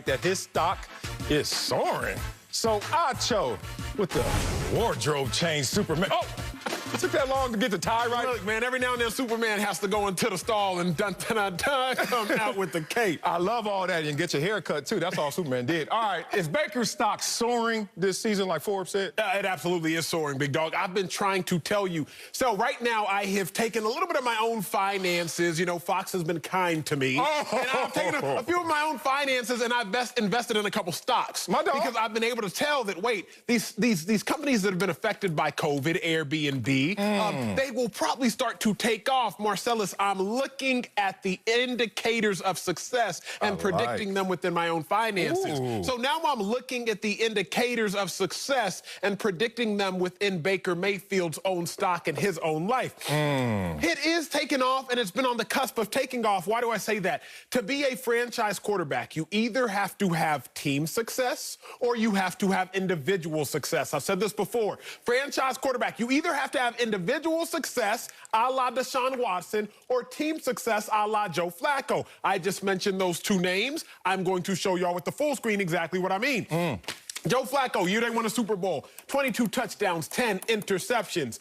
that his stock is soaring. So Acho with the wardrobe change Superman. Oh, it took that long to get the tie right. Look, man, every now and then Superman has to go into the stall and come out with the cape. I love all that. And get your hair cut, too. That's all Superman did. All right, is Baker's stock soaring this season, like Forbes said? It absolutely is soaring, big dog. I've been trying to tell you. So right now, I have taken a little bit of my own finances. You know, Fox has been kind to me. Oh. And I've taken a few of my own finances, and I've invested in a couple stocks. My dog. Because I've been able to tell that, wait, these companies that have been affected by COVID, Airbnb, they will probably start to take off. Marcellus, I'm looking at the indicators of success and predicting them within my own finances. Ooh. So now I'm looking at the indicators of success and predicting them within Baker Mayfield's own stock and his own life. It is taking off, and it's been on the cusp of taking off. Why do I say that? To be a franchise quarterback, you either have to have team success or you have to have individual success. I've said this before. Franchise quarterback, you either have to have individual success, a la Deshaun Watson, or team success, a la Joe Flacco. I just mentioned those two names. I'm going to show y'all with the full screen exactly what I mean. Joe Flacco, year they won a Super Bowl, 22 touchdowns, 10 interceptions.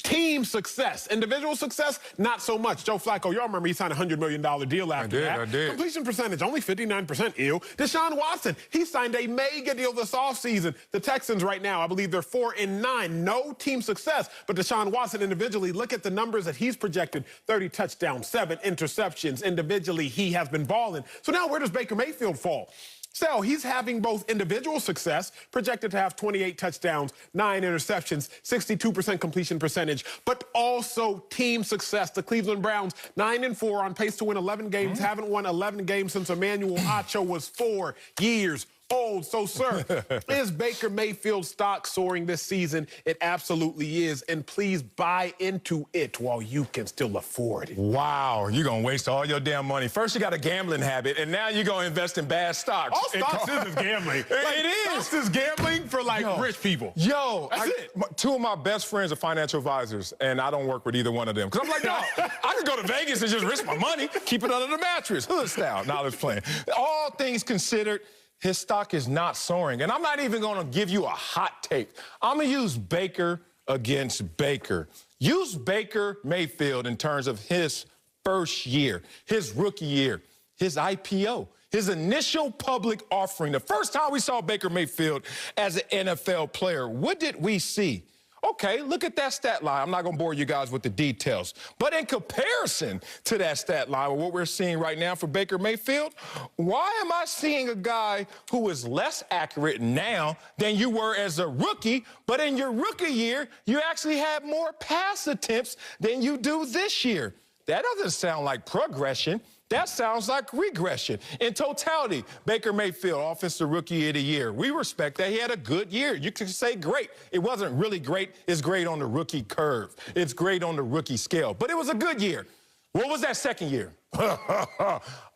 Team success. Individual success, not so much. Joe Flacco, y'all remember he signed a $100 million deal after that. I did. Completion percentage, only 59%. Ew. Deshaun Watson, he signed a mega deal this offseason. The Texans right now, I believe they're 4-9. No team success. But Deshaun Watson individually, look at the numbers that he's projected. 30 touchdowns, 7 interceptions. Individually, he has been balling. So now where does Baker Mayfield fall? So he's having both individual success, projected to have 28 touchdowns, 9 interceptions, 62% completion percentage, but also team success. The Cleveland Browns, 9-4, on pace to win 11 games, haven't won 11 games since Emmanuel Acho was 4 years old. So, sir, is Baker Mayfield's stock soaring this season? It absolutely is. And please buy into it while you can still afford it. Wow, you're going to waste all your damn money. First, you got a gambling habit, and now you're going to invest in bad stocks. All stocks is gambling. It is. Stocks is gambling for, like, rich people. Yo, That's it. Two of my best friends are financial advisors, and I don't work with either one of them. Because I'm like, no, I could go to Vegas and just risk my money, keep it under the mattress, hood style. Now let's play. All things considered, his stock is not soaring. And I'm not even going to give you a hot take. I'm going to use Baker against Baker. Use Baker Mayfield in terms of his first year, his rookie year, his IPO, his initial public offering. The first time we saw Baker Mayfield as an NFL player, what did we see? Okay, look at that stat line. I'm not going to bore you guys with the details. But in comparison to that stat line, with what we're seeing right now for Baker Mayfield, why am I seeing a guy who is less accurate now than you were as a rookie, but in your rookie year, you actually had more pass attempts than you do this year? That doesn't sound like progression. That sounds like regression. In totality, Baker Mayfield, Offensive Rookie of the Year. We respect that. He had a good year. You could say great. It wasn't really great. It's great on the rookie curve. It's great on the rookie scale. But it was a good year. What was that second year?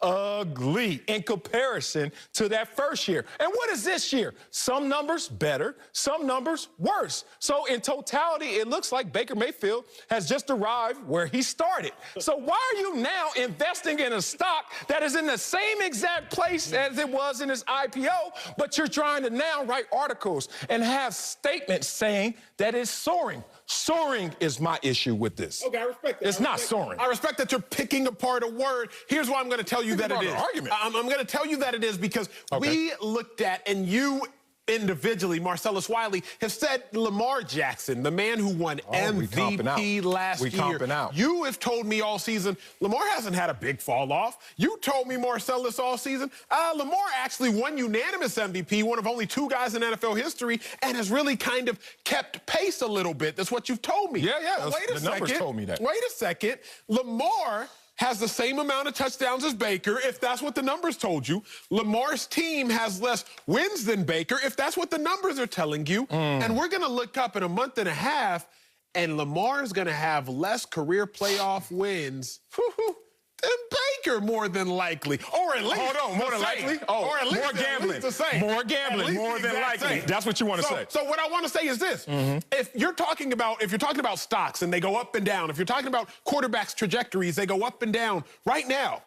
Ugly in comparison to that first year. And what is this year? Some numbers better, some numbers worse. So in totality, it looks like Baker Mayfield has just arrived where he started. So why are you now investing in a stock that is in the same exact place as it was in its IPO, but you're trying to now write articles and have statements saying that it's soaring? Soaring is my issue with this. Okay, I respect that. It's not soaring. I respect that you're picking apart a word. Here's why I'm going to tell you that it is. Argument. I'm going to tell you that it is because we looked at, and you individually, Marcellus Wiley, have said Lamar Jackson, the man who won MVP last year. You have told me all season, Lamar hasn't had a big fall off. You told me, Marcellus, all season, Lamar actually won unanimous MVP, one of only 2 guys in NFL history, and has really kind of kept pace a little bit. That's what you've told me. Yeah. Wait a second. The numbers told me that. Wait a second. Lamar has the same amount of touchdowns as Baker, if that's what the numbers told you. Lamar's team has less wins than Baker, if that's what the numbers are telling you. And we're going to look up in a month and a half, and Lamar's going to have less career playoff wins than Baker, more than likely. Or at least more than likely? Oh, or at least, more gambling. The same. More gambling, more than likely. That's what you want to say. So what I want to say is this. If you're talking about stocks and they go up and down, if you're talking about quarterbacks' trajectories, they go up and down. Right now,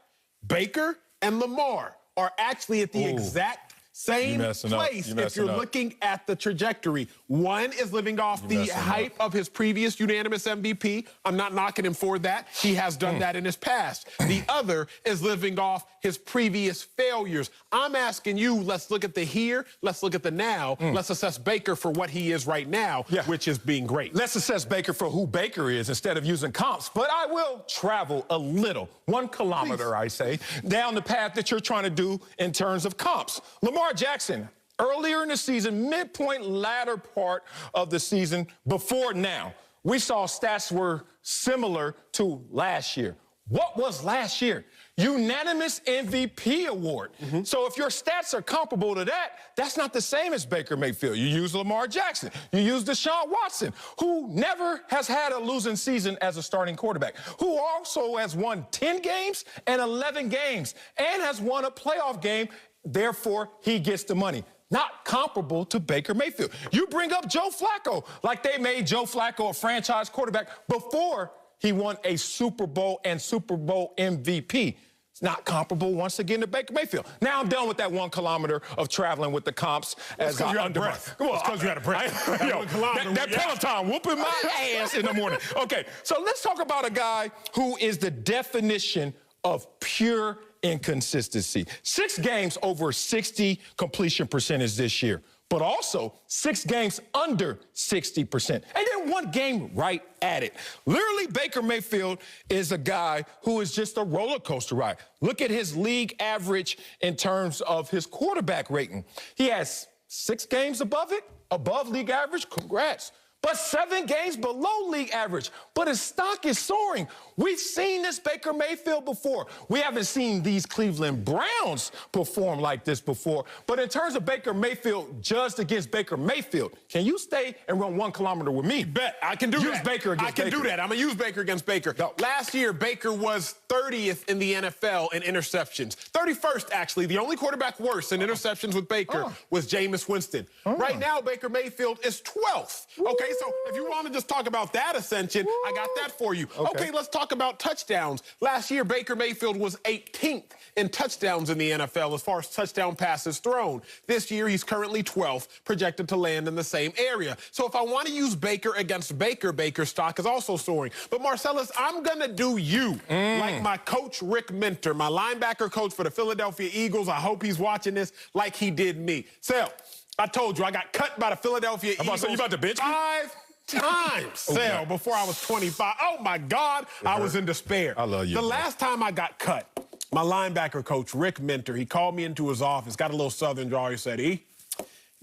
Baker and Lamar are actually at the exact same place if you're looking at the trajectory. One is living off the hype of his previous unanimous MVP. I'm not knocking him for that. He has done that in his past. The other is living off his previous failures. I'm asking you, let's look at the here, let's look at the now. Let's assess Baker for what he is right now, which is being great. Let's assess Baker for who Baker is instead of using comps. But I will travel a little, 1 kilometer, I say, down the path that you're trying to do in terms of comps. Lamar Jackson, earlier in the season, midpoint, latter part of the season, before now, we saw stats were similar to last year. What was last year? Unanimous MVP award. So if your stats are comparable to that, that's not the same as Baker Mayfield. You use Lamar Jackson. You use Deshaun Watson, who never has had a losing season as a starting quarterback, who also has won 10 games and 11 games and has won a playoff game. Therefore, he gets the money. Not comparable to Baker Mayfield. You bring up Joe Flacco like they made Joe Flacco a franchise quarterback before he won a Super Bowl and Super Bowl MVP. It's not comparable, once again, to Baker Mayfield. Now I'm done with that 1 kilometer of traveling with the comps. That's because you're out of breath. Come on, that's because you're out of breath. that Peloton whooping my ass in the morning. Okay, so let's talk about a guy who is the definition of pure inconsistency. 6 games over 60 completion percentage this year, but also 6 games under 60%. And then 1 game right at it. Literally, Baker Mayfield is a guy who is just a roller coaster ride. Look at his league average in terms of his quarterback rating. He has 6 games above it, above league average. Congrats. But 7 games below league average. But his stock is soaring. We've seen this Baker Mayfield before. We haven't seen these Cleveland Browns perform like this before. But in terms of Baker Mayfield judged against Baker Mayfield, can you stay and run 1 kilometer with me? Bet. I can do that. Use Baker against Baker. I can do that. I'm going to use Baker against Baker. Go. Last year, Baker was 30th in the NFL in interceptions. 31st, actually. The only quarterback worse in interceptions with Baker was Jameis Winston. Right now, Baker Mayfield is 12th. Okay, so if you want to just talk about that ascension, I got that for you. Okay, let's talk about touchdowns. Last year, Baker Mayfield was 18th in touchdowns in the NFL as far as touchdown passes thrown. This year, he's currently 12th, projected to land in the same area. So if I want to use Baker against Baker, Baker's stock is also soaring. But Marcellus, I'm going to do you like my coach, Rick Minter, my linebacker coach for the Philadelphia Eagles. I hope he's watching this like he did me. Sal, I told you, I got cut by the Philadelphia Eagles. You about to bitch me? 5 times, Sal, before I was 25. Oh, my God, I was in despair. I love you. The last time I got cut, my linebacker coach, Rick Minter, he called me into his office, got a little southern drawl. He said, he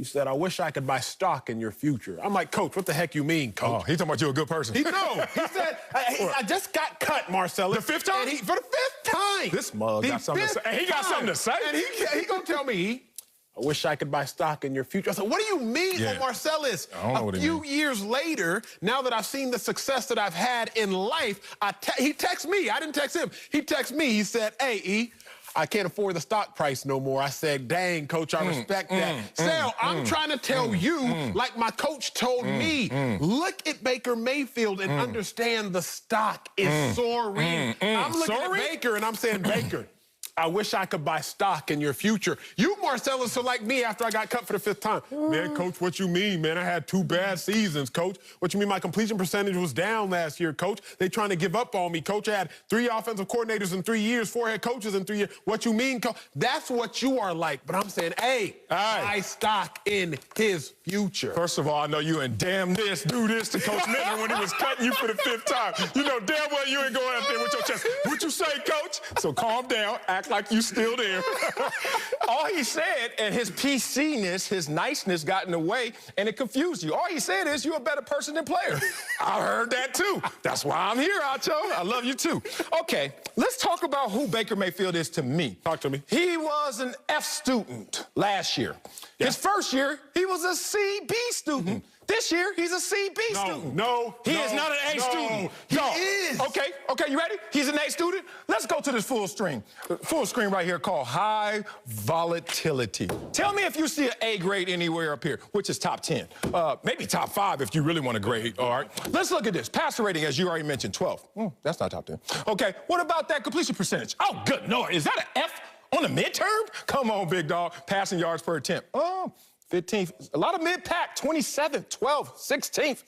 said, I wish I could buy stock in your future. I'm like, Coach, what the heck you mean, Coach? Oh, he talking about you a good person. He said, I just got cut, Marcellus. The 5th time? For the 5th time. This mug got something to say. And he got something to say. And he gonna tell me, I wish I could buy stock in your future. I said, what do you mean, Marcellus? I don't know what he means. A few years later, now that I've seen the success that I've had in life, he texted me. I didn't text him. He texted me. He said, hey, E, I can't afford the stock price no more. I said, dang, Coach, I respect that. Sal, I'm trying to tell you, like my coach told me, look at Baker Mayfield and understand the stock is soaring. I'm looking at Baker and I'm saying, Baker, I wish I could buy stock in your future. You, Marcellus, are like me after I got cut for the 5th time. Man, Coach, what you mean, man? I had 2 bad seasons, Coach. What you mean my completion percentage was down last year, Coach? They trying to give up on me, Coach. I had 3 offensive coordinators in 3 years, 4 head coaches in 3 years. What you mean, Coach? That's what you are like. But I'm saying, hey, buy stock in his future. First of all, I know you and damn this, do this to Coach Minter when he was cutting you for the 5th time. You know damn well you ain't going up there with your chest. What you say, Coach? So calm down, act like you still there. All he said, and his PC-ness, his niceness got in the way, and it confused you. All he said is you're a better person than player. I heard that too. That's why I'm here, Acho. I love you too. Okay, let's talk about who Baker Mayfield is to me. Talk to me. He was an F student last year. His first year, he was a CB student. This year, he's a CB student. He is not an A student. He is. Okay, you ready? He's an A student. Let's go to this full screen right here called high volatility. Tell me if you see an A grade anywhere up here, which is top 10. Maybe top 5 if you really want to grade, all right? Let's look at this. Passer rating, as you already mentioned, 12. That's not top 10. Okay, what about that completion percentage? Oh, good Lord, is that an F On the midterm? Come on, big dog. Passing yards per attempt. Oh, 15th. A lot of mid-pack. 27th, 12th, 16th.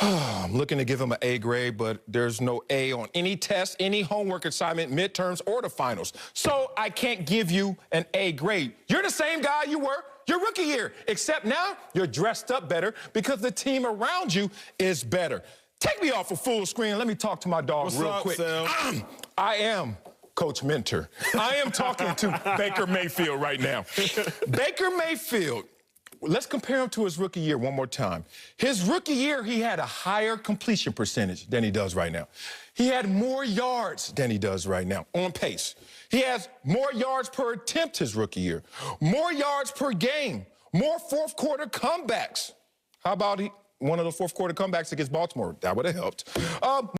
I'm looking to give him an A grade, but there's no A on any test, any homework assignment, midterms, or the finals. So I can't give you an A grade. You're the same guy you were your rookie year, except now you're dressed up better because the team around you is better. Take me off of full screen. Let me talk to my dog real quick. I am Coach Mentor. I am talking to Baker Mayfield right now. Baker Mayfield, let's compare him to his rookie year one more time. His rookie year, he had a higher completion percentage than he does right now. He had more yards than he does right now, on pace. He has more yards per attempt his rookie year, more yards per game, more fourth-quarter comebacks. How about one of the fourth-quarter comebacks against Baltimore? That would have helped.